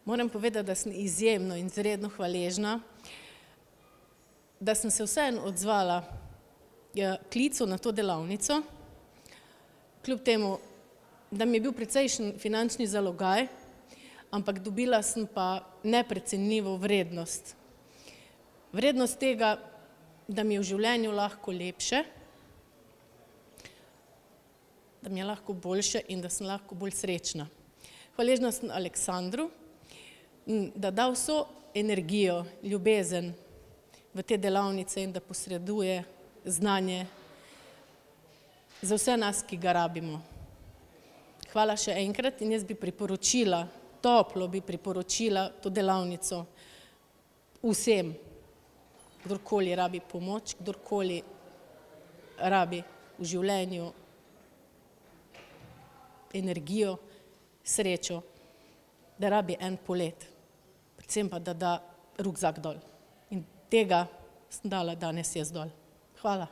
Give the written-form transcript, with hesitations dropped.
Moram povedati, da sem izjemno in izredno hvaležna, da sem se vseeno odzvala klicu na to delavnico, kljub temu, da mi je bil precejšen finančni zalogaj, ampak dobila sem pa neprecenljivo vrednost. Vrednost tega, da mi je v življenju lahko lepše, da mi je lahko boljše in da sem lahko bolj srečna. Hvaležna sem Aleksandru, da da vso energijo, ljubezen v te delavnice in da posreduje znanje za vse nas, ki ga rabimo. Hvala še enkrat in jaz bi priporočila, toplo bi priporočila to delavnico vsem, kdorkoli rabi pomoč, kdorkoli rabi v življenju energijo, srečo, da rabi en polet, predvsem pa, da da rukzak dol. In tega sem dala danes jaz dol. Hvala.